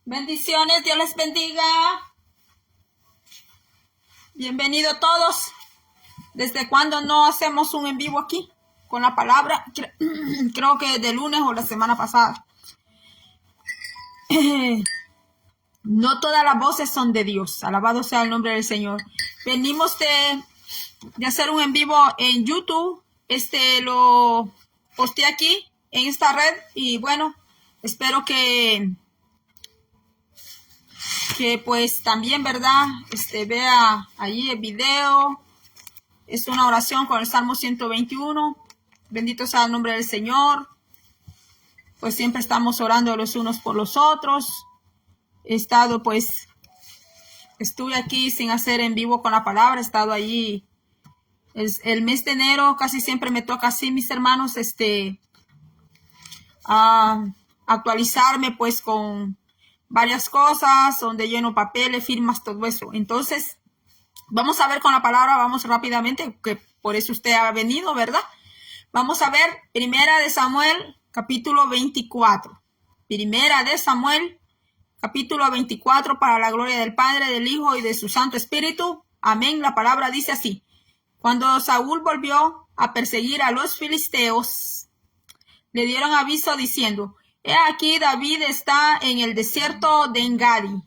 Bendiciones, Dios les bendiga. Bienvenidos todos. ¿Desde cuándo no hacemos un en vivo aquí con la palabra? Creo que de lunes o la semana pasada. No todas las voces son de Dios. Alabado sea el nombre del Señor. Venimos de hacer un en vivo en YouTube. Lo posté aquí en esta red y bueno, espero que pues también, ¿verdad? Vea allí el video. Es una oración con el Salmo 121. Bendito sea el nombre del Señor. Pues siempre estamos orando los unos por los otros. Estuve aquí sin hacer en vivo con la palabra. He estado allí. El mes de enero casi siempre me toca así, mis hermanos, actualizarme pues con varias cosas, donde lleno papeles, firmas, todo eso. Entonces, vamos a ver con la palabra, vamos rápidamente, que por eso usted ha venido, ¿verdad? Vamos a ver Primera de Samuel, capítulo 24. Primera de Samuel, capítulo 24, para la gloria del Padre, del Hijo y de su Santo Espíritu. Amén. La palabra dice así. Cuando Saúl volvió a perseguir a los filisteos, le dieron aviso diciendo: he aquí David está en el desierto de Engadi.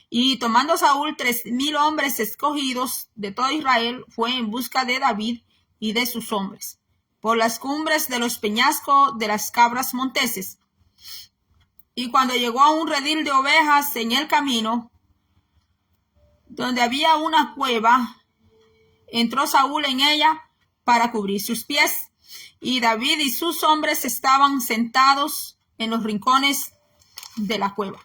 Y tomando Saúl 3,000 hombres escogidos de todo Israel, fue en busca de David y de sus hombres, por las cumbres de los peñascos de las cabras monteses. Y cuando llegó a un redil de ovejas en el camino, donde había una cueva, entró Saúl en ella para cubrir sus pies. Y David y sus hombres estaban sentados en los rincones de la cueva.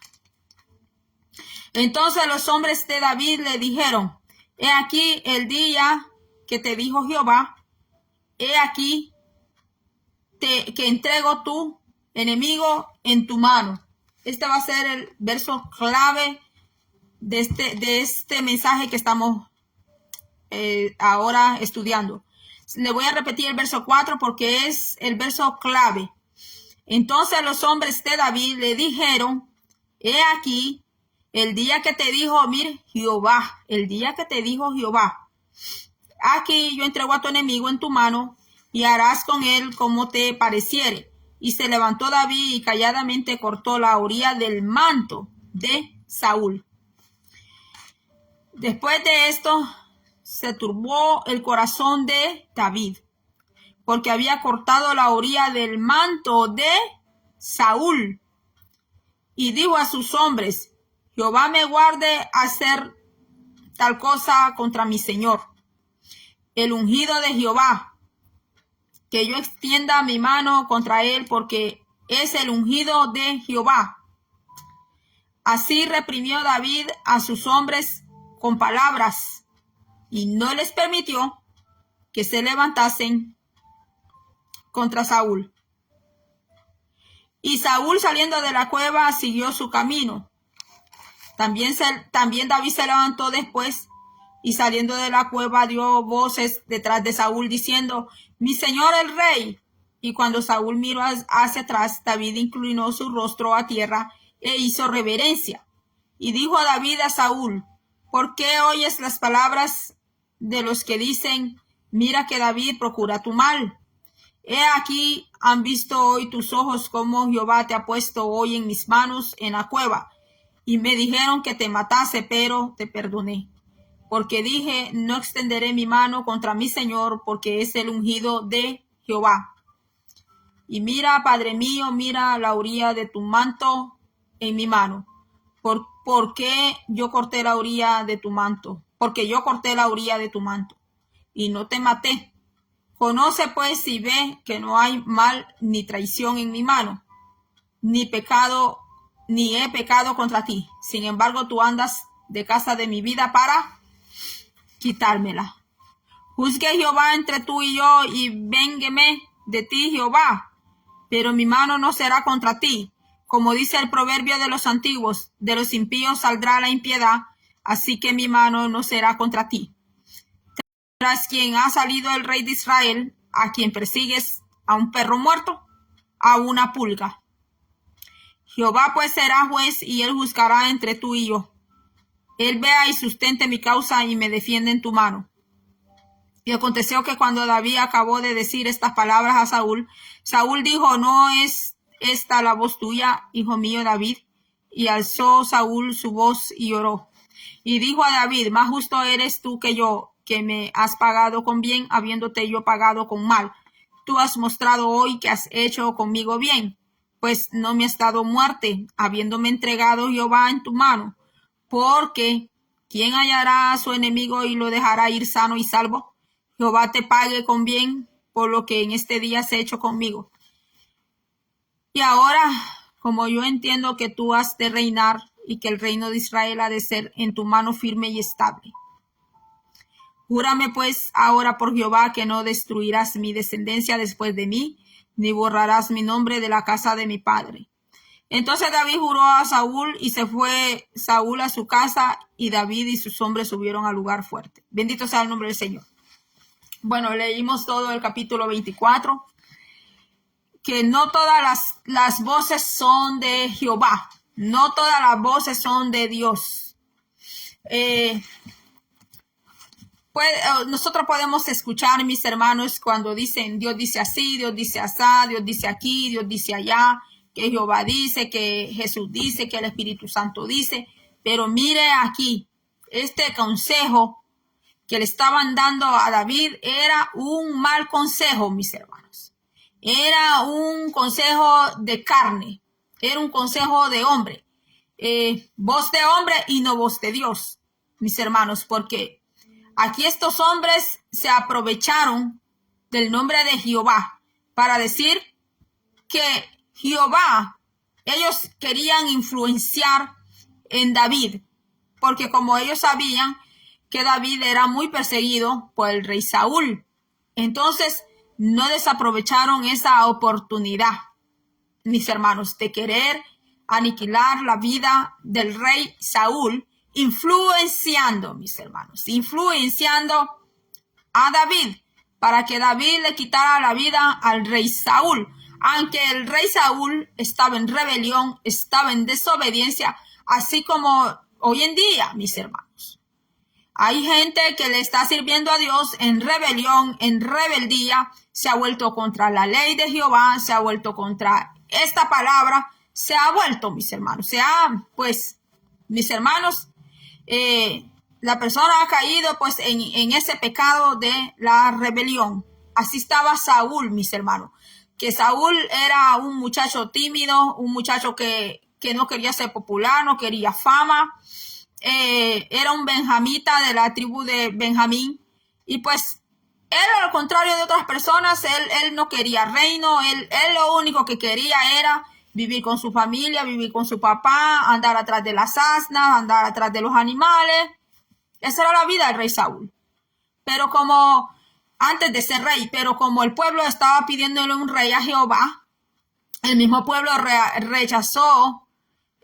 Entonces los hombres de David le dijeron: he aquí el día que te dijo Jehová, he aquí que entrego tu enemigo en tu mano. Este va a ser el verso clave de este mensaje que estamos ahora estudiando. Le voy a repetir el verso 4 porque es el verso clave. Entonces los hombres de David le dijeron: he aquí el día que te dijo, mire, Jehová, el día que te dijo Jehová, aquí yo entrego a tu enemigo en tu mano y harás con él como te pareciere. Y se levantó David y calladamente cortó la orilla del manto de Saúl. Después de esto, se turbó el corazón de David, porque había cortado la orilla del manto de Saúl. Y dijo a sus hombres: Jehová me guarde hacer tal cosa contra mi señor, el ungido de Jehová, que yo extienda mi mano contra él, porque es el ungido de Jehová. Así reprimió David a sus hombres con palabras, y no les permitió que se levantasen contra Saúl. Y Saúl, saliendo de la cueva, siguió su camino. También David se levantó después y saliendo de la cueva dio voces detrás de Saúl diciendo: mi señor el rey. Y cuando Saúl miró hacia atrás, David inclinó su rostro a tierra e hizo reverencia. Y dijo a David a Saúl: ¿por qué oyes las palabras de los que dicen: mira que David procura tu mal? He aquí, han visto hoy tus ojos cómo Jehová te ha puesto hoy en mis manos en la cueva. Y me dijeron que te matase, pero te perdoné. Porque dije: no extenderé mi mano contra mi señor, porque es el ungido de Jehová. Y mira, Padre mío, mira la orilla de tu manto en mi mano. ¿Por qué yo corté la orilla de tu manto? Porque yo corté la orilla de tu manto y no te maté. Conoce pues y ve que no hay mal ni traición en mi mano, ni he pecado contra ti. Sin embargo, tú andas de casa de mi vida para quitármela. Juzgue Jehová entre tú y yo, y véngueme de ti Jehová, pero mi mano no será contra ti. Como dice el proverbio de los antiguos: de los impíos saldrá la impiedad, así que mi mano no será contra ti. Tras quien ha salido el rey de Israel, a quien persigues, a un perro muerto, a una pulga. Jehová pues será juez y él juzgará entre tú y yo. Él vea y sustente mi causa y me defiende en tu mano. Y aconteció que cuando David acabó de decir estas palabras a Saúl, Saúl dijo, ¿no es esta la voz tuya, hijo mío David? Y alzó Saúl su voz y lloró. Y dijo a David, más justo eres tú que yo, que me has pagado con bien, habiéndote yo pagado con mal. Tú has mostrado hoy que has hecho conmigo bien, pues no me has dado muerte, habiéndome entregado Jehová en tu mano. Porque ¿quién hallará a su enemigo y lo dejará ir sano y salvo? Jehová te pague con bien por lo que en este día has hecho conmigo. Y ahora, como yo entiendo que tú has de reinar y que el reino de Israel ha de ser en tu mano firme y estable. Júrame pues ahora por Jehová que no destruirás mi descendencia después de mí, ni borrarás mi nombre de la casa de mi padre. Entonces David juró a Saúl y se fue Saúl a su casa y David y sus hombres subieron al lugar fuerte. Bendito sea el nombre del Señor. Bueno, leímos todo el capítulo 24, que no todas las voces son de Jehová, no todas las voces son de Dios. Nosotros podemos escuchar, mis hermanos, cuando dicen Dios dice así, Dios dice asá, Dios dice aquí, Dios dice allá, que Jehová dice, que Jesús dice, que el Espíritu Santo dice. Pero mire aquí, este consejo que le estaban dando a David era un mal consejo, mis hermanos. Era un consejo de carne, era un consejo de hombre. Voz de hombre y no voz de Dios, mis hermanos, porque aquí estos hombres se aprovecharon del nombre de Jehová para decir que Jehová, ellos querían influenciar en David, porque como ellos sabían que David era muy perseguido por el rey Saúl, entonces no desaprovecharon esa oportunidad, mis hermanos, de querer aniquilar la vida del rey Saúl, influenciando, mis hermanos, influenciando a David para que David le quitara la vida al rey Saúl. Aunque el rey Saúl estaba en rebelión, estaba en desobediencia, así como hoy en día, mis hermanos. Hay gente que le está sirviendo a Dios en rebelión, en rebeldía, se ha vuelto contra la ley de Jehová, se ha vuelto contra esta palabra, se ha vuelto, mis hermanos, mis hermanos, la persona ha caído pues en ese pecado de la rebelión. Así estaba Saúl, mis hermanos, que Saúl era un muchacho tímido, un muchacho que no quería ser popular, no quería fama, era un benjamita de la tribu de Benjamín y pues él, al contrario de otras personas, él no quería reino, él lo único que quería era vivir con su familia, vivir con su papá, andar atrás de las asnas, andar atrás de los animales. Esa era la vida del rey Saúl. Pero antes de ser rey, pero como el pueblo estaba pidiéndole un rey a Jehová, el mismo pueblo rechazó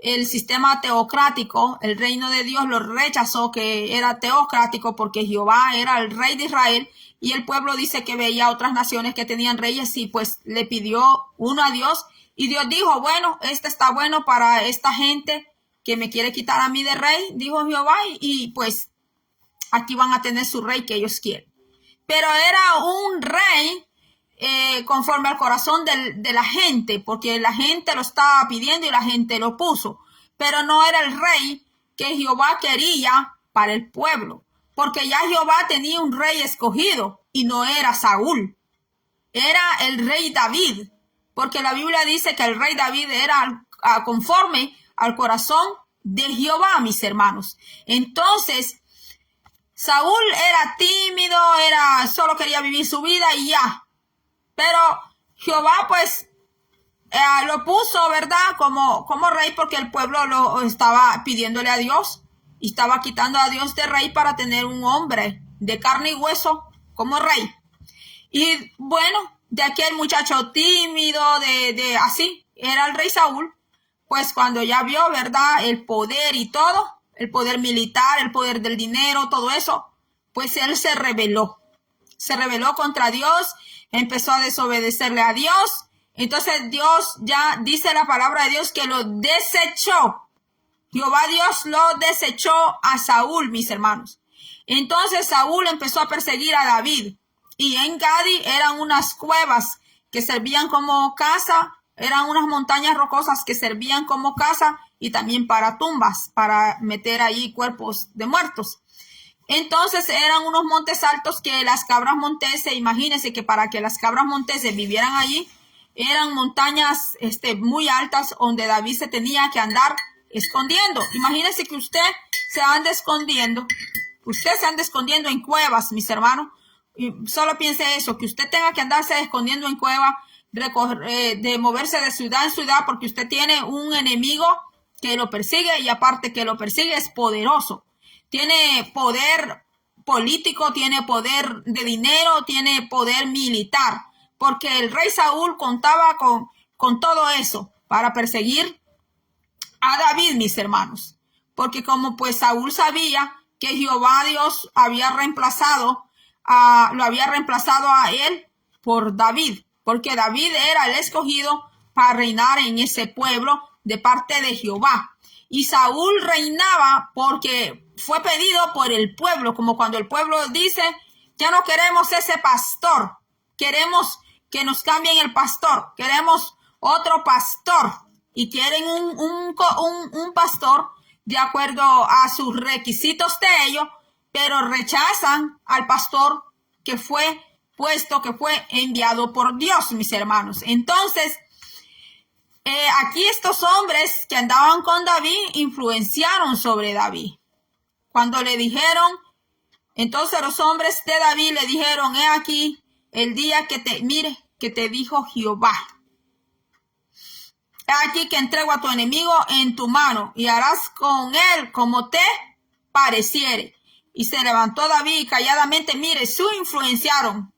el sistema teocrático, el reino de Dios lo rechazó, que era teocrático, porque Jehová era el rey de Israel, y el pueblo dice que veía otras naciones que tenían reyes y pues le pidió uno a Dios, y Dios dijo, bueno, este está bueno para esta gente que me quiere quitar a mí de rey, dijo Jehová, y pues aquí van a tener su rey que ellos quieren. Pero era un rey conforme al corazón de la gente, porque la gente lo estaba pidiendo y la gente lo puso, pero no era el rey que Jehová quería para el pueblo, porque ya Jehová tenía un rey escogido y no era Saúl, era el rey David, porque la Biblia dice que el rey David era conforme al corazón de Jehová, mis hermanos. Entonces Saúl era tímido, solo quería vivir su vida y ya. Pero Jehová pues lo puso, ¿verdad? Como rey, porque el pueblo lo estaba pidiéndole a Dios y estaba quitando a Dios de rey para tener un hombre de carne y hueso como rey. Y bueno, de aquel muchacho tímido, así, era el rey Saúl, pues cuando ya vio, ¿verdad? El poder y todo, el poder militar, el poder del dinero, todo eso, pues él se rebeló contra Dios, empezó a desobedecerle a Dios Entonces Dios, ya dice la palabra de Dios que lo desechó. Jehová Dios lo desechó a Saúl, mis hermanos. Entonces Saúl empezó a perseguir a David. Y En Gadi eran unas cuevas que servían como casa, eran unas montañas rocosas que servían como casa y también para tumbas, para meter ahí cuerpos de muertos. Entonces eran unos montes altos que las cabras monteses, imagínense que para que las cabras monteses vivieran allí, eran montañas muy altas donde David se tenía que andar escondiendo. Imagínense que usted se anda escondiendo en cuevas, mis hermanos. Y solo piense eso, que usted tenga que andarse escondiendo en cueva, de moverse de ciudad en ciudad, porque usted tiene un enemigo que lo persigue, y aparte que lo persigue es poderoso. Tiene poder político, tiene poder de dinero, tiene poder militar, porque el rey Saúl contaba con todo eso para perseguir a David, mis hermanos. Porque como pues Saúl sabía que Jehová Dios lo había reemplazado a él por David, porque David era el escogido para reinar en ese pueblo de parte de Jehová. Y Saúl reinaba porque fue pedido por el pueblo, como cuando el pueblo dice, ya no queremos ese pastor, queremos que nos cambien el pastor, queremos otro pastor, y quieren un pastor de acuerdo a sus requisitos de ellos, pero rechazan al pastor que fue puesto, que fue enviado por Dios, mis hermanos. Entonces, aquí estos hombres que andaban con David influenciaron sobre David. Cuando le dijeron, entonces los hombres de David le dijeron, he aquí el día que te dijo Jehová. He aquí que entrego a tu enemigo en tu mano y harás con él como te pareciere. Y se levantó David calladamente. Sí influenciaron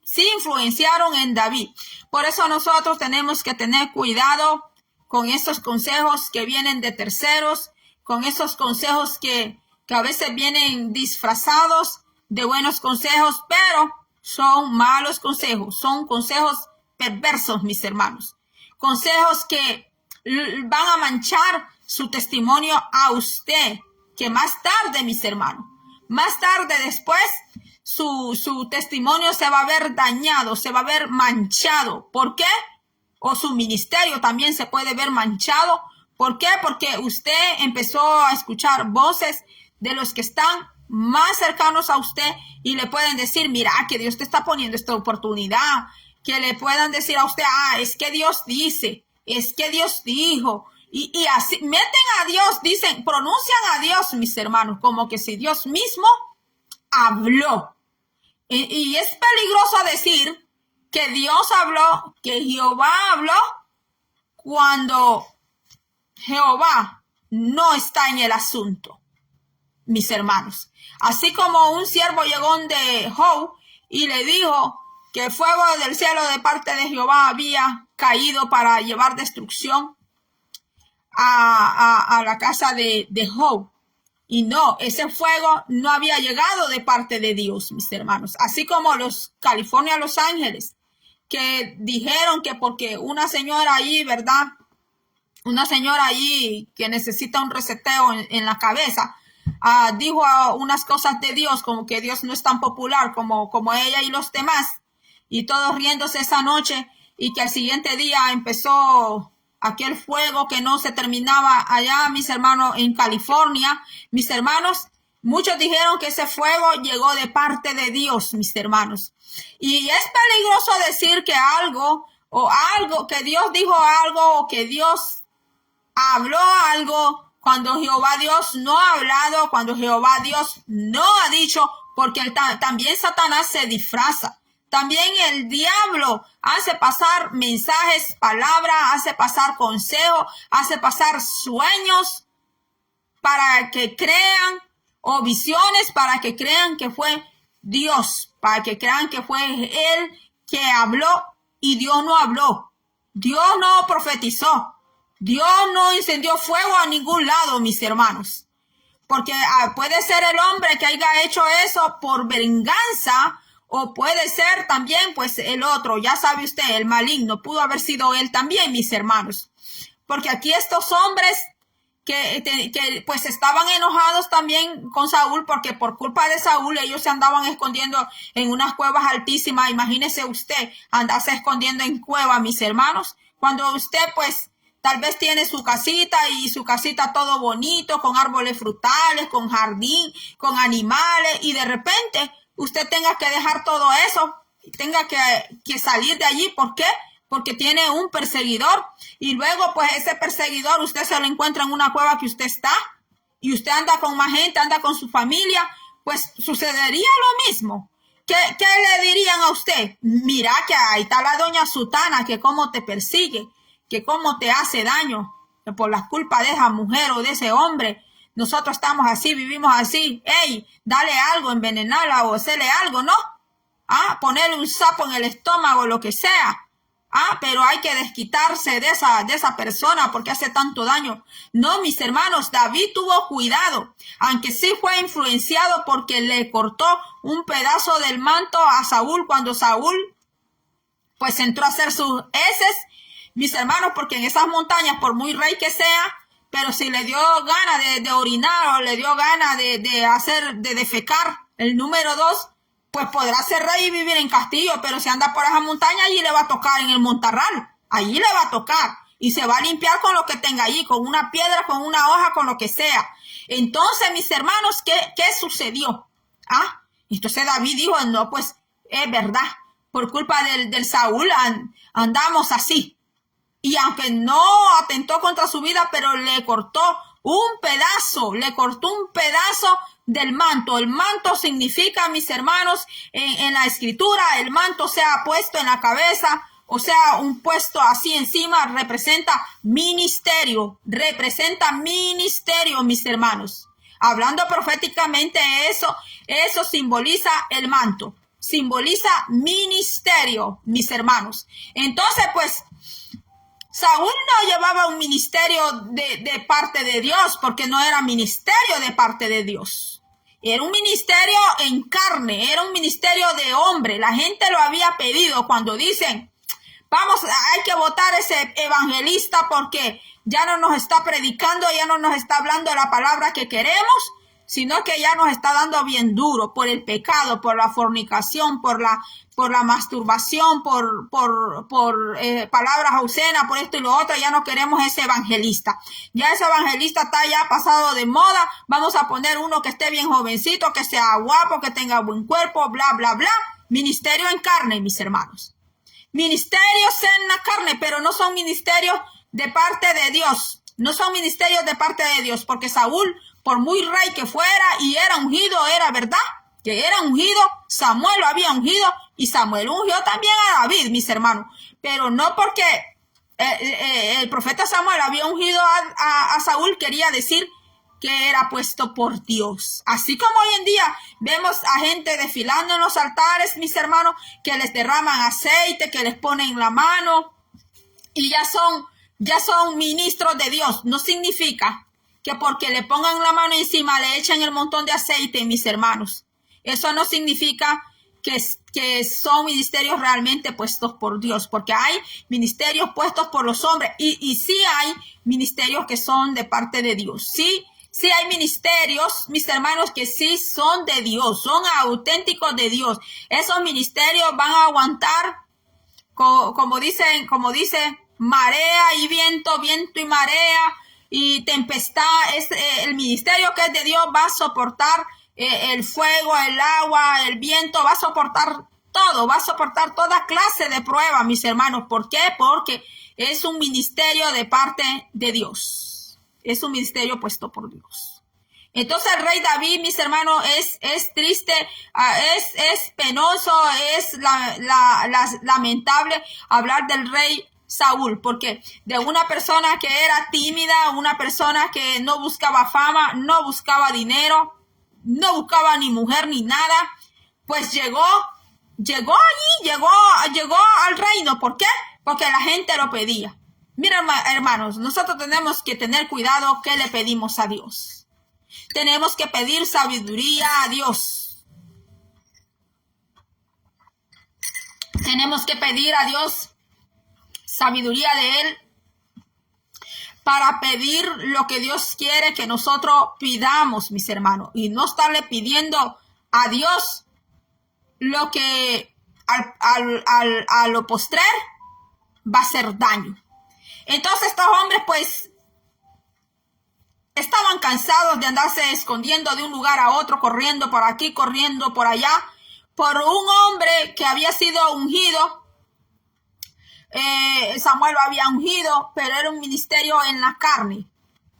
en David. Por eso nosotros tenemos que tener cuidado con estos consejos que vienen de terceros, con esos consejos que a veces vienen disfrazados de buenos consejos, pero son malos consejos, son consejos perversos, mis hermanos. Consejos que van a manchar su testimonio a usted, que más tarde, mis hermanos, más tarde después, su testimonio se va a ver dañado, se va a ver manchado. ¿Por qué? O su ministerio también se puede ver manchado. ¿Por qué? Porque usted empezó a escuchar voces de los que están más cercanos a usted y le pueden decir, mira, que Dios te está poniendo esta oportunidad. Que le puedan decir a usted, es que Dios dice, es que Dios dijo. Y así meten a Dios, dicen, pronuncian a Dios, mis hermanos, como que si Dios mismo habló. Y es peligroso decir que Dios habló, que Jehová habló, cuando Jehová no está en el asunto, mis hermanos. Así como un siervo llegó de Job y le dijo que el fuego del cielo de parte de Jehová había caído para llevar destrucción a la casa de Job. Y no, ese fuego no había llegado de parte de Dios, mis hermanos. Así como los California, Los Ángeles, que dijeron que porque una señora allí, ¿verdad? Una señora allí que necesita un reseteo en la cabeza, dijo unas cosas de Dios, como que Dios no es tan popular como ella y los demás. Y todos riéndose esa noche, y que al siguiente día empezó aquel fuego que no se terminaba allá, mis hermanos, en California. Mis hermanos, muchos dijeron que ese fuego llegó de parte de Dios, mis hermanos. Y es peligroso decir que algo, que Dios dijo algo, o que Dios habló algo, cuando Jehová Dios no ha hablado, cuando Jehová Dios no ha dicho, porque también Satanás se disfraza. También el diablo hace pasar mensajes, palabras, hace pasar consejos, hace pasar sueños para que crean, o visiones para que crean que fue Dios, para que crean que fue Él que habló, y Dios no habló. Dios no profetizó. Dios no incendió fuego a ningún lado, mis hermanos. Porque puede ser el hombre que haya hecho eso por venganza, O puede ser también, pues, el otro, ya sabe usted, el maligno, pudo haber sido él también, mis hermanos. Porque aquí estos hombres que pues estaban enojados también con Saúl, porque por culpa de Saúl ellos se andaban escondiendo en unas cuevas altísimas. Imagínese usted andarse escondiendo en cuevas, mis hermanos, cuando usted pues tal vez tiene su casita y su casita todo bonito, con árboles frutales, con jardín, con animales, y de repente usted tenga que dejar todo eso, tenga que salir de allí. ¿Por qué? Porque tiene un perseguidor, y luego pues ese perseguidor usted se lo encuentra en una cueva que usted está, y usted anda con más gente, anda con su familia, pues sucedería lo mismo. ¿Qué le dirían a usted? Mira que ahí está la doña Sutana, que cómo te persigue, que cómo te hace daño, que por la culpa de esa mujer o de ese hombre, nosotros estamos así, vivimos así. Ey, dale algo, envenenarla o hacerle algo, ¿no? Ponerle un sapo en el estómago, lo que sea. Pero hay que desquitarse de esa persona porque hace tanto daño. No, mis hermanos, David tuvo cuidado, aunque sí fue influenciado porque le cortó un pedazo del manto a Saúl cuando Saúl pues entró a hacer sus heces, mis hermanos, porque en esas montañas, por muy rey que sea, pero si le dio gana de orinar o le dio gana de defecar, el número 2, pues podrá ser rey y vivir en castillo, pero si anda por esa montaña, allí le va a tocar en el montarral, allí le va a tocar, y se va a limpiar con lo que tenga allí, con una piedra, con una hoja, con lo que sea. Entonces, mis hermanos, ¿qué sucedió? Entonces David dijo, no, pues es verdad, por culpa del Saúl andamos así. Y aunque no atentó contra su vida, pero le cortó un pedazo del manto. El manto significa, mis hermanos, en la escritura, el manto sea puesto en la cabeza, o sea, un puesto así encima, representa ministerio, mis hermanos. Hablando proféticamente, eso simboliza el manto, simboliza ministerio, mis hermanos. Entonces, pues, Saúl no llevaba un ministerio de parte de Dios, porque no era ministerio de parte de Dios. Era un ministerio en carne, era un ministerio de hombre. La gente lo había pedido cuando dicen, hay que votar ese evangelista porque ya no nos está predicando, ya no nos está hablando la palabra que queremos, sino que ya nos está dando bien duro por el pecado, por la fornicación, por la masturbación, por palabras obscenas, por esto y lo otro. Ya no queremos ese evangelista. Ya ese evangelista está ya pasado de moda. Vamos a poner uno que esté bien jovencito, que sea guapo, que tenga buen cuerpo, bla, bla, bla. Ministerio en carne, mis hermanos. Ministerios en la carne, pero no son ministerios de parte de Dios. No son ministerios de parte de Dios, porque Saúl, por muy rey que fuera y era ungido, era verdad que era ungido, Samuel lo había ungido y Samuel ungió también a David, mis hermanos, pero no porque el profeta Samuel había ungido a Saúl quería decir que era puesto por Dios. Así como hoy en día vemos a gente desfilando en los altares, mis hermanos, que les derraman aceite, que les ponen la mano y ya son ministros de Dios. No significa que porque le pongan la mano encima le echen el montón de aceite, mis hermanos. Eso no significa que son ministerios realmente puestos por Dios, porque hay ministerios puestos por los hombres y sí hay ministerios que son de parte de Dios. Sí hay ministerios, mis hermanos, que sí son de Dios, son auténticos de Dios. Esos ministerios van a aguantar, como dice marea y viento y marea y tempestad. El ministerio que es de Dios va a soportar el fuego, el agua, el viento, va a soportar todo, va a soportar toda clase de pruebas, mis hermanos. ¿Por qué? Porque es un ministerio de parte de Dios. Es un ministerio puesto por Dios. Entonces el rey David, mis hermanos, es triste, es penoso, es lamentable hablar del rey Saúl, porque de una persona que era tímida, una persona que no buscaba fama, no buscaba dinero, no buscaba ni mujer ni nada, pues llegó al reino. ¿Por qué? Porque la gente lo pedía. Miren, hermanos, nosotros tenemos que tener cuidado qué le pedimos a Dios. Tenemos que pedir sabiduría a Dios. Tenemos que pedir a Dios sabiduría de Él para pedir lo que Dios quiere que nosotros pidamos, mis hermanos, y no estarle pidiendo a Dios lo que a lo postrer va a hacer daño. Entonces estos hombres pues estaban cansados de andarse escondiendo de un lugar a otro, corriendo por aquí, corriendo por allá, por un hombre que había sido ungido. Samuel lo había ungido, pero era un ministerio en la carne.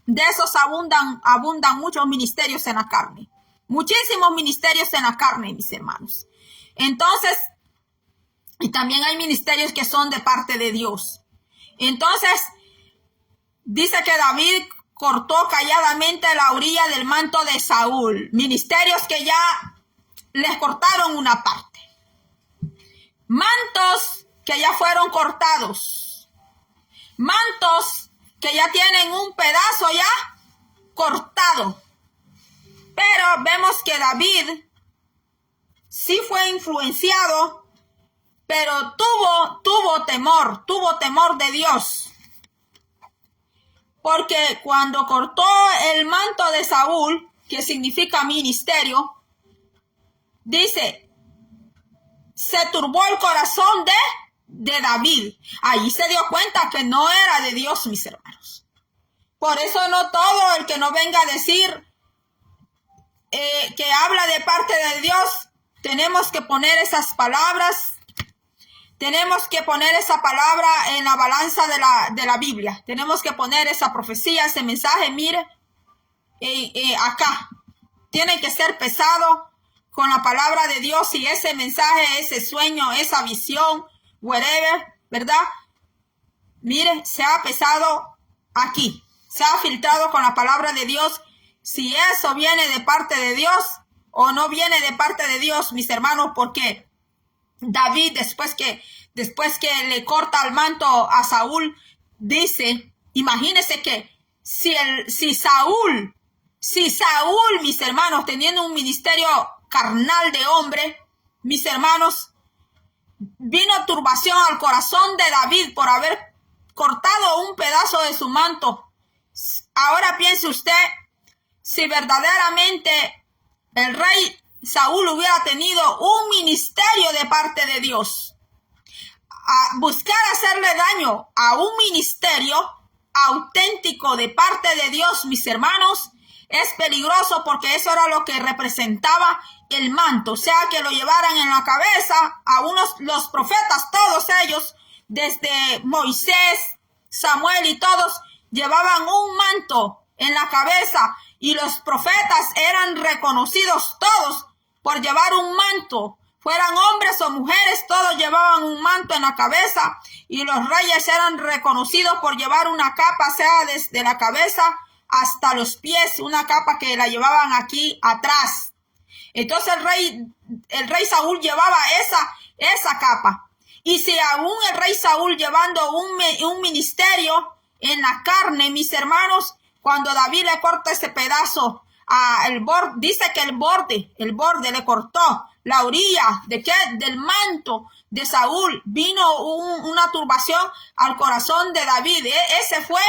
De esos abundan muchos ministerios en la carne. Muchísimos ministerios en la carne, mis hermanos. Entonces, y también hay ministerios que son de parte de Dios. Entonces, dice que David cortó calladamente la orilla del manto de Saúl. Ministerios que ya les cortaron una parte. Mantos que ya fueron cortados. Mantos que ya tienen un pedazo ya cortado. Pero vemos que David sí fue influenciado, pero tuvo temor de Dios. Porque cuando cortó el manto de Saúl, que significa ministerio, dice, se turbó el corazón de David. Allí se dio cuenta que no era de Dios, mis hermanos. Por eso no todo el que no venga a decir que habla de parte de Dios, tenemos que poner esas palabras, tenemos que poner esa palabra en la balanza de la Biblia. Tenemos que poner esa profecía, ese mensaje, mire, acá. Tiene que ser pesado con la palabra de Dios y ese mensaje, ese sueño, esa visión, whatever, ¿verdad? Mire, se ha pesado aquí, se ha filtrado con la palabra de Dios. Si eso viene de parte de Dios o no viene de parte de Dios, mis hermanos, porque David, después que le corta el manto a Saúl, dice, imagínense que si Saúl, mis hermanos, teniendo un ministerio carnal de hombre, mis hermanos, vino turbación al corazón de David por haber cortado un pedazo de su manto. Ahora piense usted, si verdaderamente el rey Saúl hubiera tenido un ministerio de parte de Dios, a buscar hacerle daño a un ministerio auténtico de parte de Dios, mis hermanos, es peligroso, porque eso era lo que representaba el manto, o sea, que lo llevaran en la cabeza a los profetas, todos ellos, desde Moisés, Samuel y todos, llevaban un manto en la cabeza, y los profetas eran reconocidos todos por llevar un manto, fueran hombres o mujeres, todos llevaban un manto en la cabeza, y los reyes eran reconocidos por llevar una capa, sea desde la cabeza hasta los pies, una capa que la llevaban aquí atrás. Entonces el rey Saúl llevaba esa capa. Y si aún el rey Saúl llevando un ministerio en la carne, mis hermanos, cuando David le corta ese pedazo, dice que el borde le cortó la orilla del manto de Saúl, vino una turbación al corazón de David. Ese fue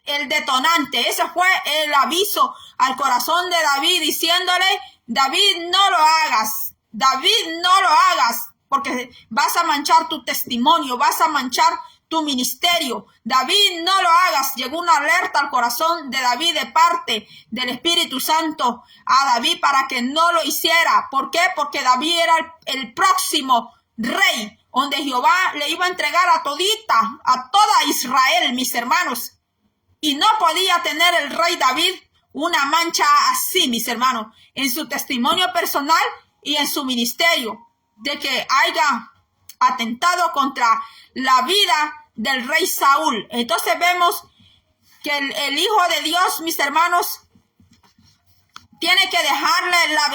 el detonante, ese fue el aviso al corazón de David, diciéndole, David, no lo hagas, porque vas a manchar tu testimonio, vas a manchar tu ministerio. David, no lo hagas. Llegó una alerta al corazón de David de parte del Espíritu Santo a David para que no lo hiciera. ¿Por qué? Porque David era el próximo rey, donde Jehová le iba a entregar a toda Israel, mis hermanos. Y no podía tener el rey David una mancha así, mis hermanos, en su testimonio personal y en su ministerio, de que haya atentado contra la vida del rey Saúl. Entonces vemos que el Hijo de Dios, mis hermanos, tiene que dejarle la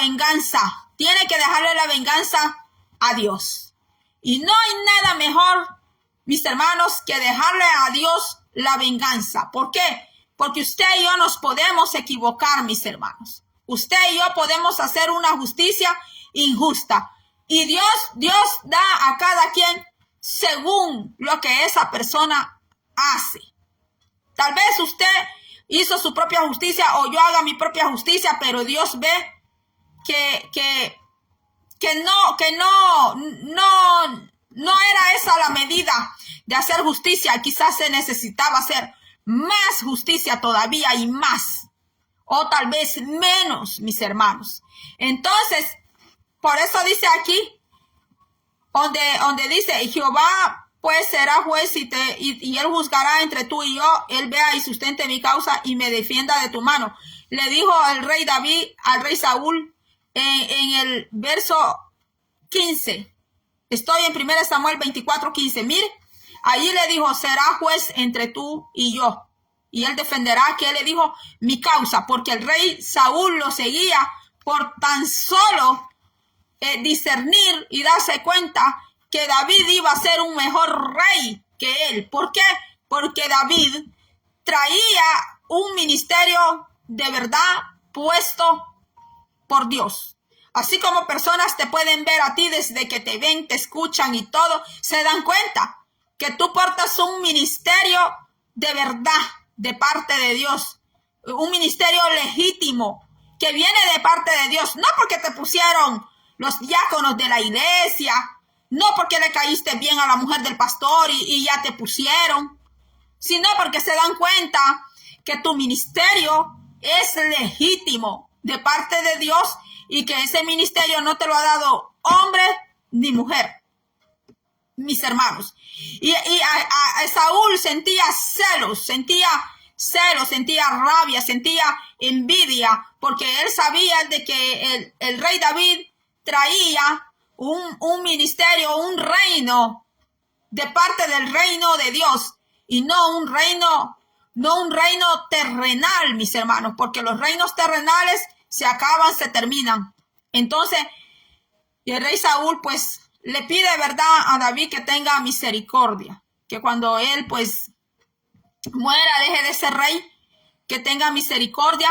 venganza a Dios. Y no hay nada mejor, mis hermanos, que dejarle a Dios la venganza. ¿Por qué? Porque usted y yo nos podemos equivocar, mis hermanos. Usted y yo podemos hacer una justicia injusta. Y Dios da a cada quien según lo que esa persona hace. Tal vez usted hizo su propia justicia o yo haga mi propia justicia, pero Dios ve que no era esa la medida de hacer justicia. Quizás se necesitaba hacer más justicia todavía y más, o tal vez menos, mis hermanos. Entonces, por eso dice aquí, donde dice, Jehová pues será juez y él juzgará entre tú y yo, él vea y sustente mi causa y me defienda de tu mano. Le dijo el rey David al rey Saúl en el verso 15. Estoy en 1 Samuel 24:15. Mire, allí le dijo, será juez entre tú y yo. Y él defenderá, que él le dijo, mi causa, porque el rey Saúl lo seguía por tan solo discernir y darse cuenta que David iba a ser un mejor rey que él. ¿Por qué? Porque David traía un ministerio de verdad puesto por Dios. Así como personas te pueden ver a ti desde que te ven, te escuchan y todo, se dan cuenta que tú portas un ministerio de verdad de parte de Dios, un ministerio legítimo que viene de parte de Dios, no porque te pusieron los diáconos de la iglesia, no porque le caíste bien a la mujer del pastor y ya te pusieron, sino porque se dan cuenta que tu ministerio es legítimo de parte de Dios y que ese ministerio no te lo ha dado hombre ni mujer, mis hermanos. Y a Saúl sentía celos, sentía rabia, sentía envidia, porque él sabía de que el rey David traía un ministerio, un reino de parte del reino de Dios y no un reino terrenal, mis hermanos, porque los reinos terrenales se acaban, se terminan. Entonces, el rey Saúl pues le pide, verdad, a David que tenga misericordia, que cuando él pues muera, deje de ser rey, que tenga misericordia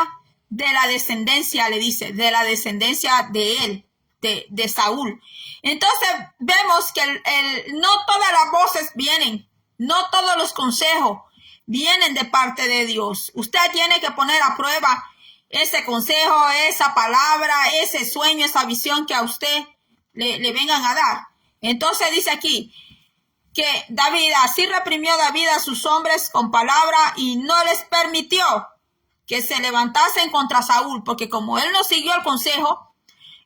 de la descendencia, le dice, de la descendencia de él, de Saúl. Entonces vemos que no todas las voces vienen, no todos los consejos vienen de parte de Dios. Usted tiene que poner a prueba ese consejo, esa palabra, ese sueño, esa visión que a usted le vengan a dar. Entonces dice aquí que David, así reprimió David a sus hombres con palabra y no les permitió que se levantasen contra Saúl, porque como él no siguió el consejo,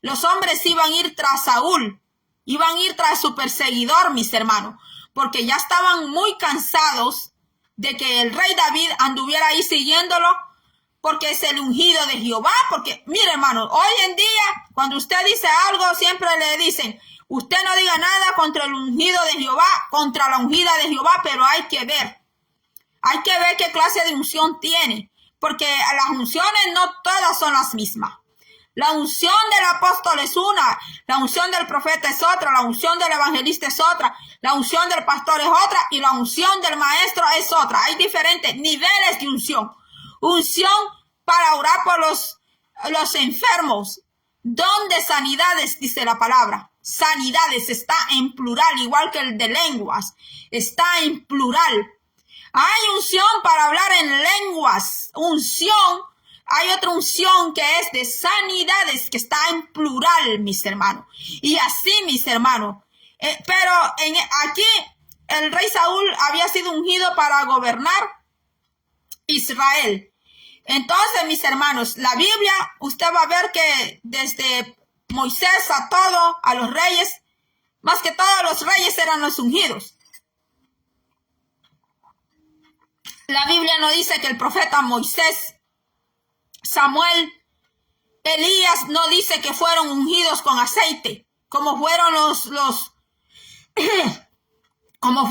los hombres iban a ir tras Saúl, iban a ir tras su perseguidor, mis hermanos, porque ya estaban muy cansados de que el rey David anduviera ahí siguiéndolo, porque es el ungido de Jehová. Porque, mire, hermano, hoy en día, cuando usted dice algo, siempre le dicen, usted no diga nada contra el ungido de Jehová, contra la ungida de Jehová, pero hay que ver qué clase de unción tiene, porque las unciones no todas son las mismas. La unción del apóstol es una, la unción del profeta es otra, la unción del evangelista es otra, la unción del pastor es otra y la unción del maestro es otra. Hay diferentes niveles de unción. Unción para orar por los enfermos, don de sanidades, dice la palabra. Sanidades está en plural, igual que el de lenguas, está en plural. Hay unción para hablar en lenguas, hay otra unción que es de sanidades, que está en plural, mis hermanos. Y así, mis hermanos. Pero aquí el rey Saúl había sido ungido para gobernar Israel. Entonces, mis hermanos, la Biblia, usted va a ver que desde Moisés a los reyes, más que todos los reyes eran los ungidos. La Biblia no dice que el profeta Moisés, Samuel, Elías, no dice que fueron ungidos con aceite, como fueron como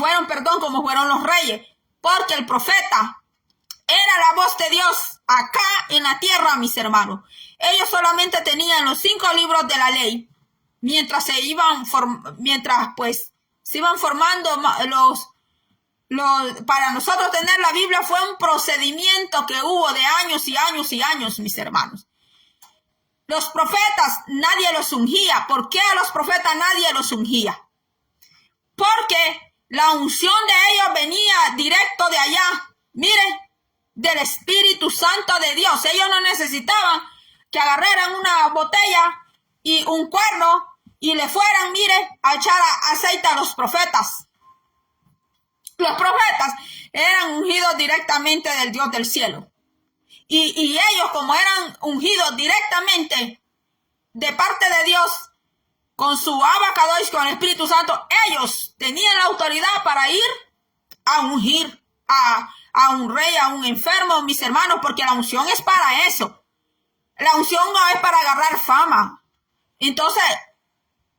fueron los reyes, porque el profeta era la voz de Dios acá en la tierra, mis hermanos. Ellos solamente tenían los 5 libros de la ley, mientras se iban formando para nosotros tener la Biblia fue un procedimiento que hubo de años y años y años, mis hermanos. Los profetas nadie los ungía. ¿Por qué a los profetas nadie los ungía? Porque la unción de ellos venía directo de allá. Mire, del Espíritu Santo de Dios. Ellos no necesitaban que agarraran una botella y un cuerno y le fueran, mire, a echar aceite a los profetas. Los profetas eran ungidos directamente del Dios del cielo. Y ellos, como eran ungidos directamente de parte de Dios, con su abacadois, con el Espíritu Santo, ellos tenían la autoridad para ir a ungir a un rey, a un enfermo, mis hermanos, porque la unción es para eso. La unción no es para agarrar fama. Entonces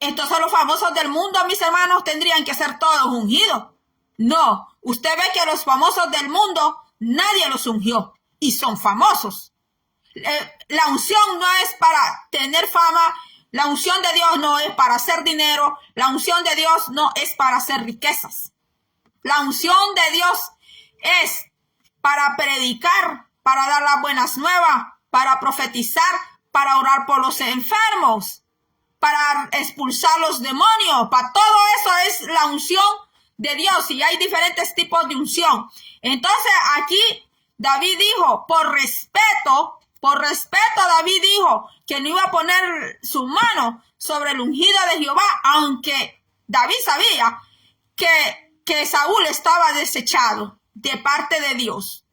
los famosos del mundo, mis hermanos, tendrían que ser todos ungidos. No, usted ve que los famosos del mundo, nadie los ungió y son famosos. La unción no es para tener fama. La unción de Dios no es para hacer dinero. La unción de Dios no es para hacer riquezas. La unción de Dios es para predicar, para dar las buenas nuevas, para profetizar, para orar por los enfermos, para expulsar los demonios. Para todo eso es la unción de Dios. Y hay diferentes tipos de unción. Entonces aquí David dijo, por respeto, David dijo que no iba a poner su mano sobre el ungido de Jehová, aunque David sabía que Saúl estaba desechado de parte de Dios.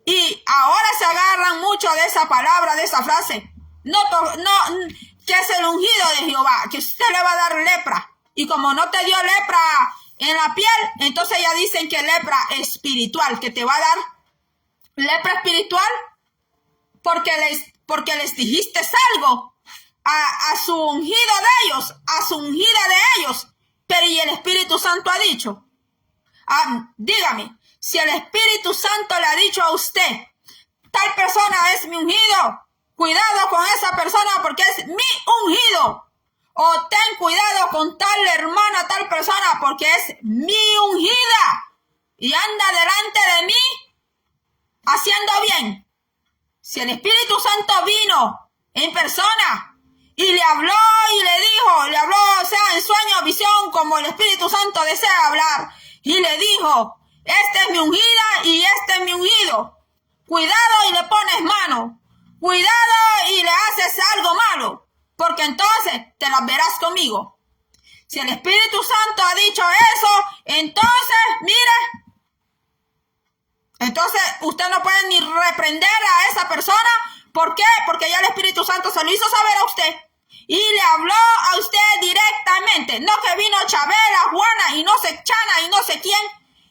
Y ahora se agarran mucho de esa palabra, de esa frase, que es el ungido de Jehová, que usted le va a dar lepra. Y como no te dio lepra en la piel, entonces ya dicen que lepra espiritual, que te va a dar lepra espiritual porque les dijiste algo a su ungido de ellos, a su ungida de ellos. Pero y el Espíritu Santo ha dicho, dígame, si el Espíritu Santo le ha dicho a usted, tal persona es mi ungido, cuidado con esa persona porque es mi ungido. O ten cuidado con tal hermana, tal persona porque es mi ungida y anda delante de mí haciendo bien. Si el Espíritu Santo vino en persona y le habló y le habló, o sea, en sueño, visión, como el Espíritu Santo desea hablar, y le dijo, esta es mi ungida y este es mi ungido. Cuidado y le pones mano. Cuidado y le haces algo malo, porque entonces te las verás conmigo. Si el Espíritu Santo ha dicho eso, entonces, mire, entonces usted no puede ni reprender a esa persona. ¿Por qué? Porque ya el Espíritu Santo se lo hizo saber a usted. Y le habló a usted directamente. No que vino Chabela, Juana y no sé Chana y no sé quién.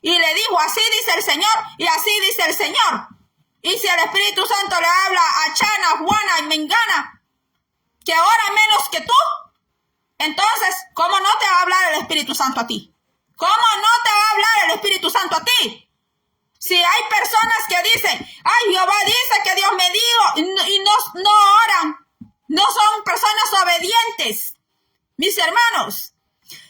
Y le dijo, así dice el Señor y así dice el Señor. Y si el Espíritu Santo le habla a Chana, Juana y Mengana, que ora menos que tú, entonces, ¿cómo no te va a hablar el Espíritu Santo a ti? ¿Cómo no te va a hablar el Espíritu Santo a ti? Si hay personas que dicen, ay, Jehová dice que Dios me dijo, y no oran, no son personas obedientes. Mis hermanos,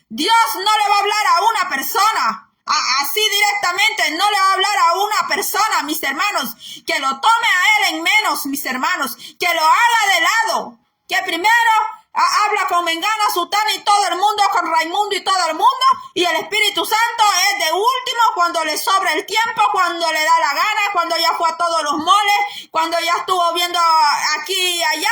Dios no le va a hablar a una persona, así directamente, no le va a hablar a una persona, mis hermanos, que lo tome a él en menos, mis hermanos, que lo haga de lado, que primero habla con Mengana, Sutana y todo el mundo, con Raimundo y todo el mundo, y el Espíritu Santo es de último cuando le sobra el tiempo, cuando le da la gana, cuando ya fue a todos los moles, cuando ya estuvo viendo aquí y allá.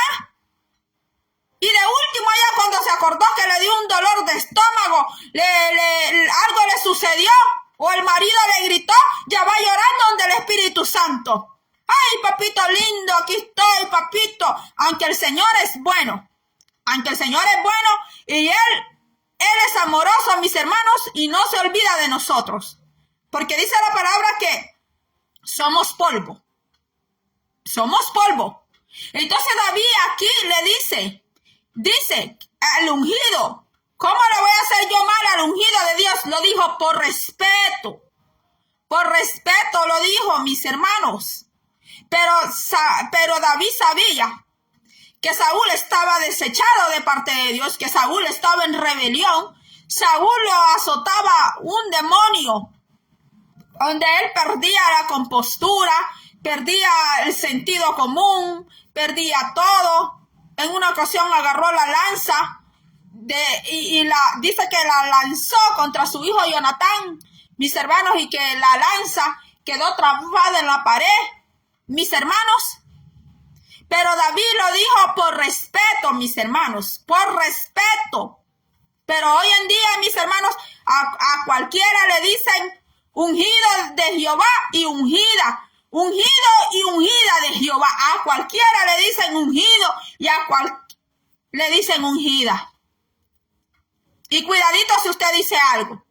Y de último ya cuando se acordó que le dio un dolor de estómago, algo le sucedió, o el marido le gritó, ya va llorando donde el Espíritu Santo. Ay, papito lindo, aquí estoy, papito. Aunque el Señor es bueno. Aunque el Señor es bueno y Él es amoroso, mis hermanos, y no se olvida de nosotros. Porque dice la palabra que somos polvo. Somos polvo. Entonces David aquí le dice al ungido, ¿cómo le voy a hacer yo mal al ungido de Dios? Lo dijo por respeto. Por respeto lo dijo, mis hermanos. Pero David sabía que Saúl estaba desechado de parte de Dios, que Saúl estaba en rebelión. Saúl lo azotaba un demonio, donde él perdía la compostura, perdía el sentido común, perdía todo. en una ocasión agarró la lanza dice que la lanzó contra su hijo Jonatán, mis hermanos, y que la lanza quedó trabada en la pared, mis hermanos. Pero David lo dijo por respeto, mis hermanos, por respeto. Pero hoy en día, mis hermanos, a cualquiera le dicen ungido de Jehová y ungida. Ungido y ungida de Jehová. A cualquiera le dicen ungido y le dicen ungida. Y cuidadito si usted dice algo.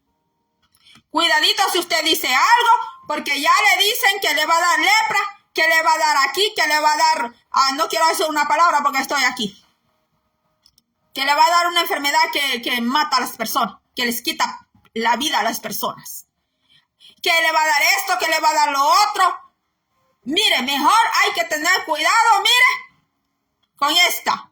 Cuidadito si usted dice algo, porque ya le dicen que le va a dar lepra, que le va a dar aquí, que le va a dar... no quiero decir una palabra porque estoy aquí. Que le va a dar una enfermedad que mata a las personas, que les quita la vida a las personas. Que le va a dar esto, que le va a dar lo otro. Mire, mejor hay que tener cuidado, mire, con esta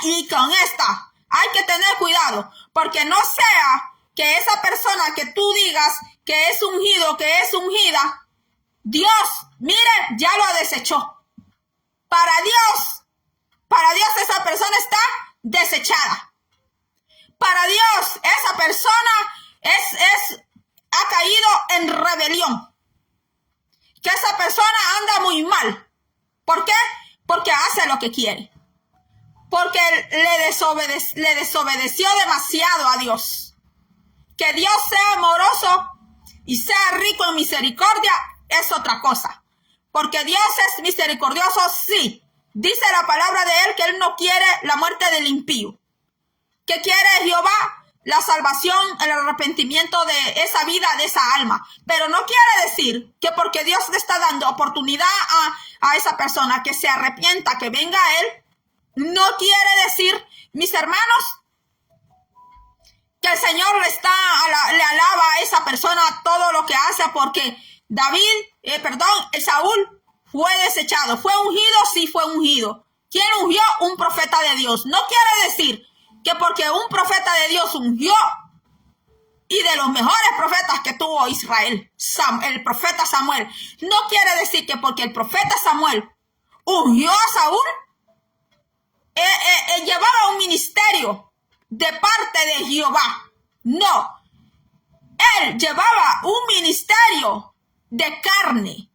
y con esta. Hay que tener cuidado, porque no sea que esa persona que tú digas que es ungido, que es ungida, Dios, mire, ya lo desechó. Para Dios esa persona está desechada. Para Dios esa persona ha caído en rebelión. Que esa persona anda muy mal. ¿Por qué? Porque hace lo que quiere. Porque le desobedeció demasiado a Dios. Que Dios sea amoroso y sea rico en misericordia es otra cosa. Porque Dios es misericordioso, sí. Dice la palabra de Él que Él no quiere la muerte del impío. Que quiere Jehová la salvación, el arrepentimiento de esa vida, de esa alma. Pero no quiere decir que porque Dios le está dando oportunidad a esa persona que se arrepienta, que venga a Él, no quiere decir, mis hermanos, que el Señor le alaba a esa persona todo lo que hace, porque Saúl fue desechado. ¿Fue ungido? Sí, fue ungido. ¿Quién ungió? Un profeta de Dios. No quiere decir que porque un profeta de Dios ungió, y de los mejores profetas que tuvo Israel, el profeta Samuel, no quiere decir que porque el profeta Samuel ungió a Saúl, llevaba un ministerio de parte de Jehová. No, él llevaba un ministerio de carne,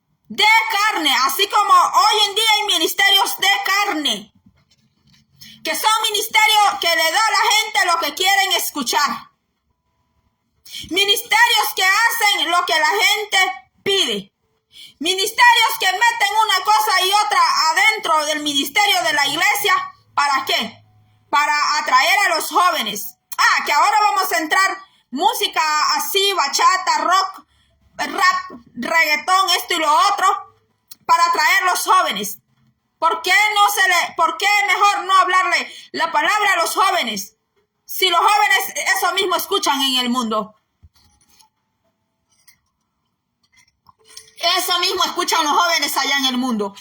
así como hoy en día hay ministerios de carne, que son ministerios que le da a la gente lo que quieren escuchar. Ministerios que hacen lo que la gente pide. Ministerios que meten una cosa y otra adentro del ministerio de la iglesia. ¿Para qué? Para atraer a los jóvenes. Que ahora vamos a entrar música así, bachata, rock, rap, reggaetón, esto y lo otro, para atraer a los jóvenes. ¿Por qué mejor no hablarle la palabra a los jóvenes? Si los jóvenes eso mismo escuchan en el mundo. Eso mismo escuchan los jóvenes allá en el mundo.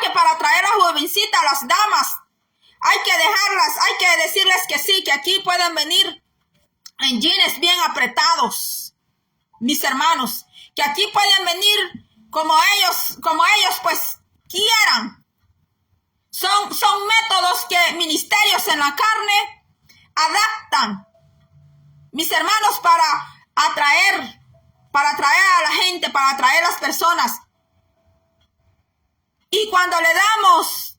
Que para atraer a jovencitas, las damas, hay que dejarlas, hay que decirles que sí, que aquí pueden venir en jeans bien apretados, mis hermanos, que aquí pueden venir como ellos pues quieran. Son métodos que ministerios en la carne adaptan, mis hermanos, para atraer a la gente, para atraer a las personas. Y cuando le damos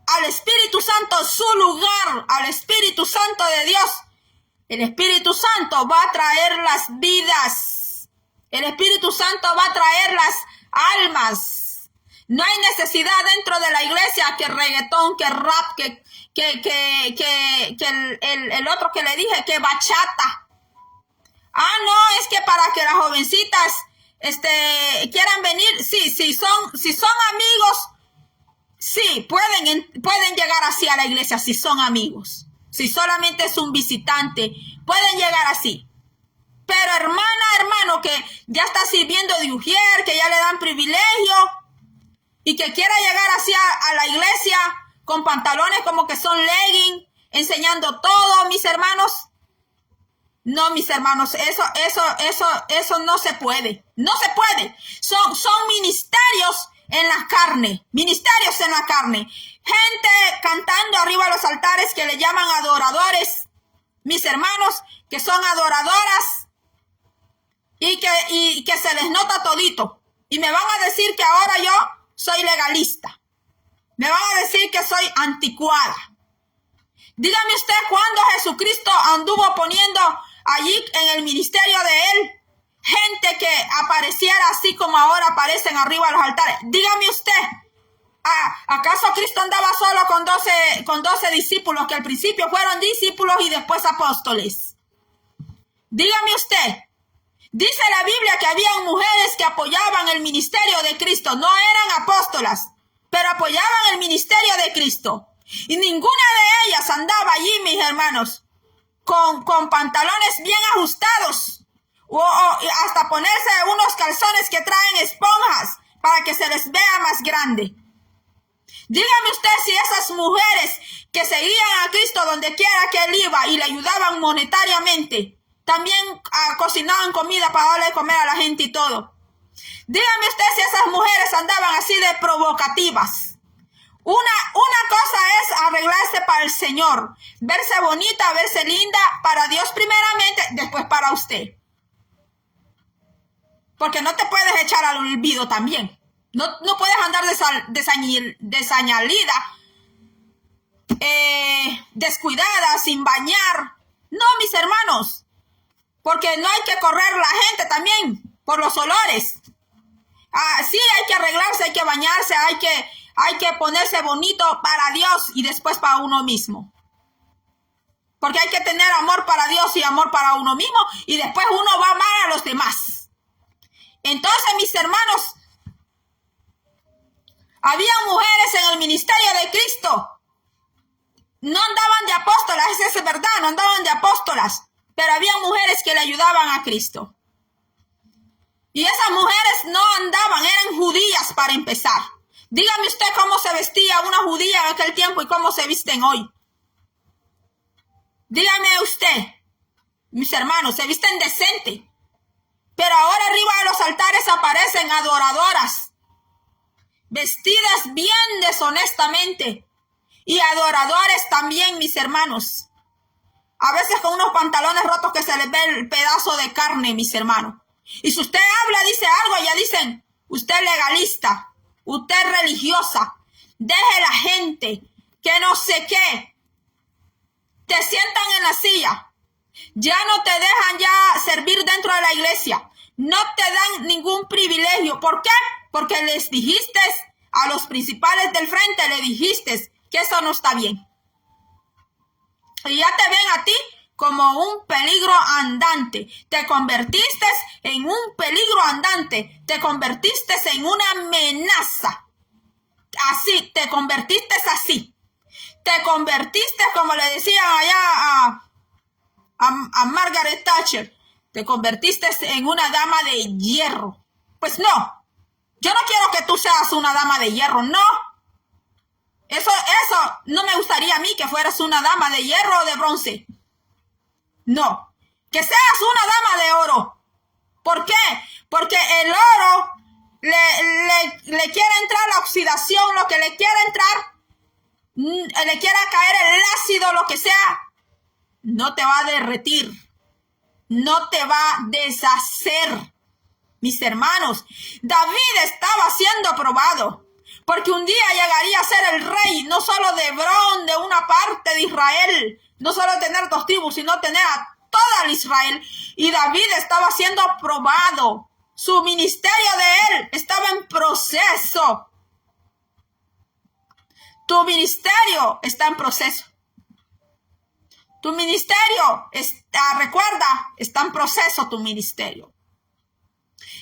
al Espíritu Santo su lugar, al Espíritu Santo de Dios, el Espíritu Santo va a traer las vidas. El Espíritu Santo va a traer las almas. No hay necesidad dentro de la iglesia que reggaetón, que rap, que el otro que le dije, que bachata. No, es que para que las jovencitas quieran venir, sí, si son amigos, sí, pueden llegar así a la iglesia si son amigos. Si solamente es un visitante, pueden llegar así. Pero hermano, que ya está sirviendo de ujier, que ya le dan privilegio, y que quiera llegar así a la iglesia con pantalones como que son leggings, enseñando todo, mis hermanos. No, mis hermanos, eso no se puede. No se puede. Son ministerios en la carne, ministerios en la carne, gente cantando arriba de los altares que le llaman adoradores, mis hermanos, que son adoradoras y que se les nota todito. Y me van a decir que ahora yo soy legalista. Me van a decir que soy anticuada. Dígame usted cuándo Jesucristo anduvo poniendo allí en el ministerio de él gente que apareciera así como ahora aparecen arriba de los altares. Dígame usted, ¿acaso Cristo andaba solo con 12 discípulos que al principio fueron discípulos y después apóstoles? Dígame usted, dice la Biblia que había mujeres que apoyaban el ministerio de Cristo, no eran apóstolas, pero apoyaban el ministerio de Cristo. Y ninguna de ellas andaba allí, mis hermanos, con pantalones bien ajustados o hasta ponerse unos calzones que traen esponjas para que se les vea más grande. Dígame usted si esas mujeres que seguían a Cristo donde quiera que él iba y le ayudaban monetariamente, también cocinaban comida para darle de comer a la gente y todo. Dígame usted si esas mujeres andaban así de provocativas. Una cosa es arreglarse para el Señor, verse bonita, verse linda, para Dios primeramente, después para usted. Porque no te puedes echar al olvido también. No puedes andar desañalida, descuidada, sin bañar. No, mis hermanos, porque no hay que correr la gente también por los olores. Sí, hay que arreglarse, hay que bañarse, hay que ponerse bonito para Dios y después para uno mismo. Porque hay que tener amor para Dios y amor para uno mismo y después uno va a amar a los demás. Entonces, mis hermanos, había mujeres en el ministerio de Cristo. No andaban de apóstolas, eso es verdad, no andaban de apóstolas, pero había mujeres que le ayudaban a Cristo. Y esas mujeres no andaban, eran judías para empezar. Dígame usted cómo se vestía una judía en aquel tiempo y cómo se visten hoy. Dígame usted, mis hermanos, se visten decente. Pero ahora arriba de los altares aparecen adoradoras, vestidas bien deshonestamente. Y adoradores también, mis hermanos. A veces con unos pantalones rotos que se les ve el pedazo de carne, mis hermanos. Y si usted habla, dice algo, ya dicen, usted es legalista, usted es religiosa, deje la gente, que no sé qué. Te sientan en la silla, ya no te dejan ya servir dentro de la iglesia, no te dan ningún privilegio. ¿Por qué? Porque les dijiste a los principales del frente, le dijiste que eso no está bien. Y ya te ven a ti como un peligro andante. Te convertiste en un peligro andante. Te convertiste en una amenaza. Así, te convertiste así. Te convertiste, como le decían allá a Margaret Thatcher, te convertiste en una dama de hierro. Pues no, yo no quiero que tú seas una dama de hierro, no. Eso no me gustaría a mí que fueras una dama de hierro o de bronce. No, que seas una dama de oro. ¿Por qué? Porque el oro le quiere entrar la oxidación, lo que le quiera entrar, le quiera caer el ácido, lo que sea, no te va a derretir, no te va a deshacer. Mis hermanos, David estaba siendo probado. Porque un día llegaría a ser el rey, no solo de Hebrón, de una parte de Israel, no solo tener 2 tribus, sino tener a toda el Israel. Y David estaba siendo probado. Su ministerio de él estaba en proceso. Tu ministerio está en proceso. Tu ministerio recuerda, está en proceso tu ministerio.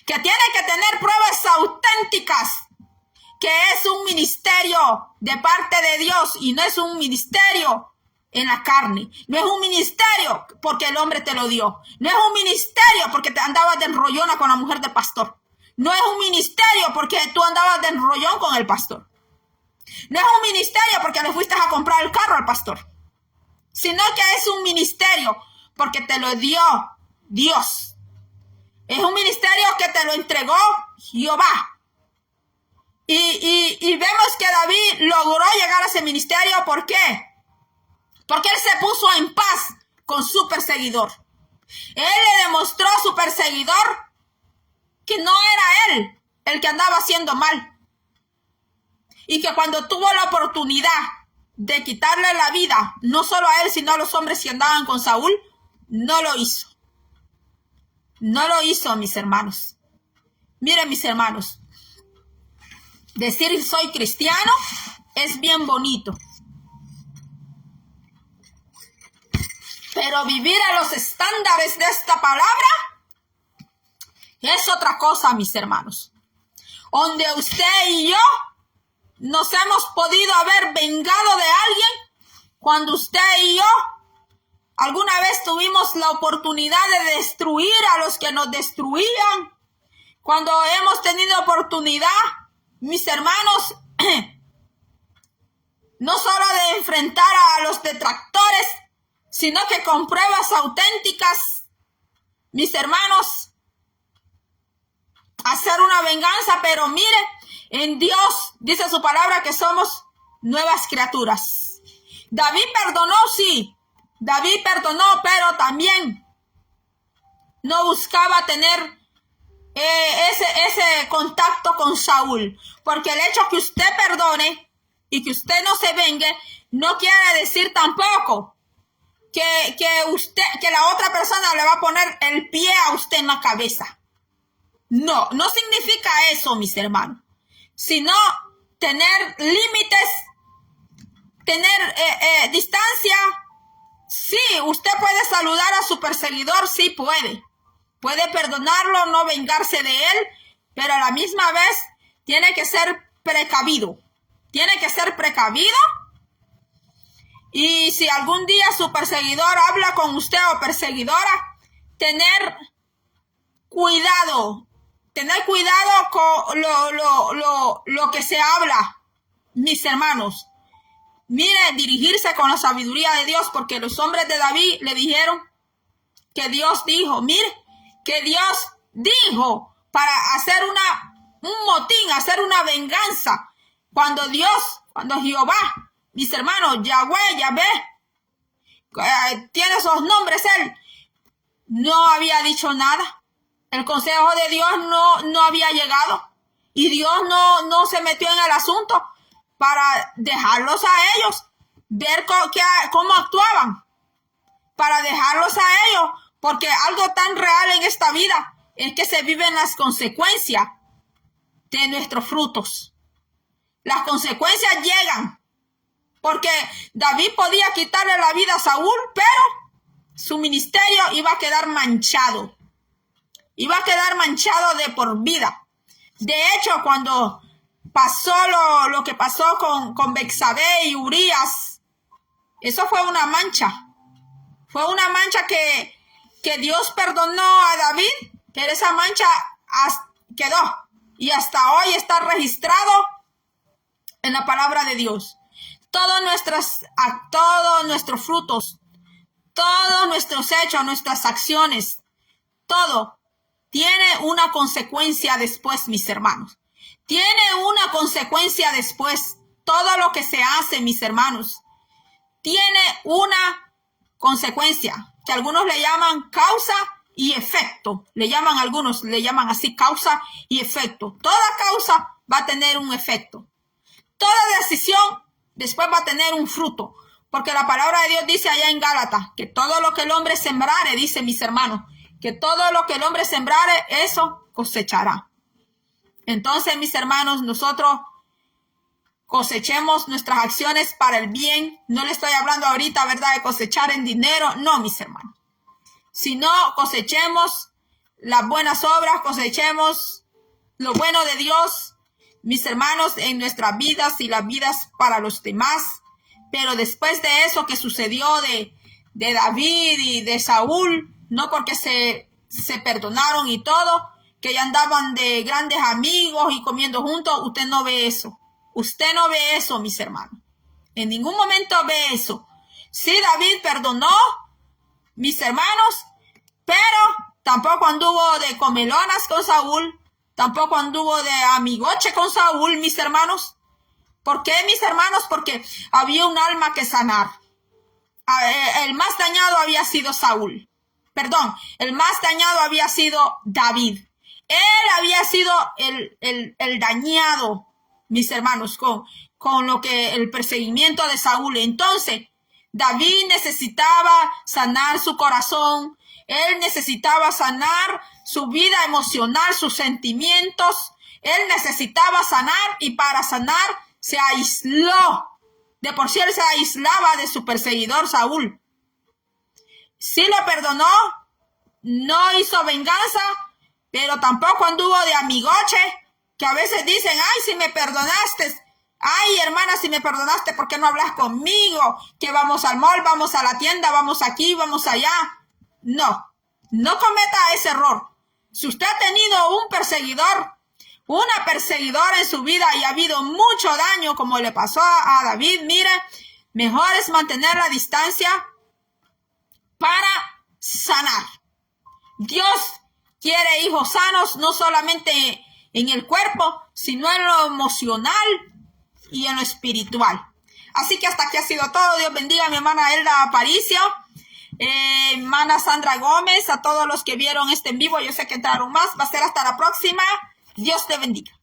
Que tiene que tener pruebas auténticas. Que es un ministerio de parte de Dios y no es un ministerio en la carne. No es un ministerio porque el hombre te lo dio. No es un ministerio porque te andabas de enrollona con la mujer del pastor. No es un ministerio porque tú andabas de enrollón con el pastor. No es un ministerio porque le fuiste a comprar el carro al pastor. Sino que es un ministerio porque te lo dio Dios. Es un ministerio que te lo entregó Jehová. Y vemos que David logró llegar a ese ministerio. ¿Por qué? Porque él se puso en paz con su perseguidor. Él le demostró a su perseguidor que no era él el que andaba haciendo mal. Y que cuando tuvo la oportunidad de quitarle la vida, no solo a él, sino a los hombres que andaban con Saúl, no lo hizo. No lo hizo, mis hermanos. Miren, mis hermanos, decir soy cristiano es bien bonito. Pero vivir a los estándares de esta palabra es otra cosa, mis hermanos. Donde usted y yo nos hemos podido haber vengado de alguien cuando usted y yo alguna vez tuvimos la oportunidad de destruir a los que nos destruían. Cuando hemos tenido oportunidad, mis hermanos, no solo de enfrentar a los detractores, sino que con pruebas auténticas, mis hermanos, hacer una venganza. Pero mire, en Dios dice su palabra que somos nuevas criaturas. David perdonó, sí. David perdonó, pero también no buscaba tener ese contacto con Saúl. Porque el hecho que usted perdone y que usted no se vengue, no quiere decir tampoco que la otra persona le va a poner el pie a usted en la cabeza. No, no significa eso, mis hermanos. Sino tener límites, tener distancia. Sí, usted puede saludar a su perseguidor, sí puede. Puede perdonarlo, no vengarse de él, pero a la misma vez tiene que ser precavido. Tiene que ser precavido. Y si algún día su perseguidor habla con usted o perseguidora, tener cuidado. Tener cuidado con lo que se habla, mis hermanos. Mire, dirigirse con la sabiduría de Dios, porque los hombres de David le dijeron que Dios dijo, mire, que Dios dijo para hacer un motín, hacer una venganza. Cuando Jehová, mis hermanos, Yahvé, tiene esos nombres, él no había dicho nada. El consejo de Dios no había llegado. Y Dios no se metió en el asunto para dejarlos a ellos, ver cómo actuaban. Para dejarlos a ellos. Porque algo tan real en esta vida es que se viven las consecuencias de nuestros frutos. Las consecuencias llegan. Porque David podía quitarle la vida a Saúl, pero su ministerio iba a quedar manchado. Iba a quedar manchado de por vida. De hecho, cuando pasó lo que pasó con Betsabé y Urías, eso fue una mancha. Fue una mancha que Dios perdonó a David, pero esa mancha quedó. Y hasta hoy está registrado en la palabra de Dios. Todos nuestros frutos, todos nuestros hechos, nuestras acciones, todo tiene una consecuencia después, mis hermanos. Tiene una consecuencia después. Todo lo que se hace, mis hermanos, tiene una consecuencia, que algunos le llaman causa y efecto. Algunos le llaman así, causa y efecto. Toda causa va a tener un efecto. Toda decisión después va a tener un fruto. Porque la palabra de Dios dice allá en Gálatas, que todo lo que el hombre sembrare, dice mis hermanos, que todo lo que el hombre sembrare, eso cosechará. Entonces, mis hermanos, nosotros cosechemos nuestras acciones para el bien. No le estoy hablando ahorita, ¿verdad?, de cosechar en dinero. No, mis hermanos. Sino cosechemos las buenas obras, cosechemos lo bueno de Dios, mis hermanos, en nuestras vidas y las vidas para los demás. Pero después de eso que sucedió de David y de Saúl, no porque se perdonaron y todo, que ya andaban de grandes amigos y comiendo juntos, usted no ve eso. Usted no ve eso, mis hermanos. En ningún momento ve eso. Sí, David perdonó, mis hermanos, pero tampoco anduvo de comelonas con Saúl, Tampoco anduvo de amigoche con Saúl, mis hermanos. ¿Por qué, mis hermanos? Porque había un alma que sanar. El más dañado había sido Saúl. Perdón, el más dañado había sido David. Él había sido el dañado, mis hermanos, con lo que el perseguimiento de Saúl. Entonces, David necesitaba sanar su corazón. Él necesitaba sanar su vida emocional, sus sentimientos. Él necesitaba sanar y para sanar se aisló. De por sí él se aislaba de su perseguidor Saúl. Sí lo perdonó, no hizo venganza, pero tampoco anduvo de amigoche, que a veces dicen, ay, si me perdonaste, ay, hermana, si me perdonaste, ¿por qué no hablas conmigo? Que vamos al mall, vamos a la tienda, vamos aquí, vamos allá. No, no cometa ese error. Si usted ha tenido un perseguidor, una perseguidora en su vida y ha habido mucho daño como le pasó a David, mire, mejor es mantener la distancia para sanar. Dios quiere hijos sanos, no solamente en el cuerpo, sino en lo emocional y en lo espiritual. Así que hasta aquí ha sido todo. Dios bendiga a mi hermana Elda Aparicio, hermana Sandra Gómez, a todos los que vieron este en vivo. Yo sé que entraron más. Va a ser hasta la próxima. Dios te bendiga.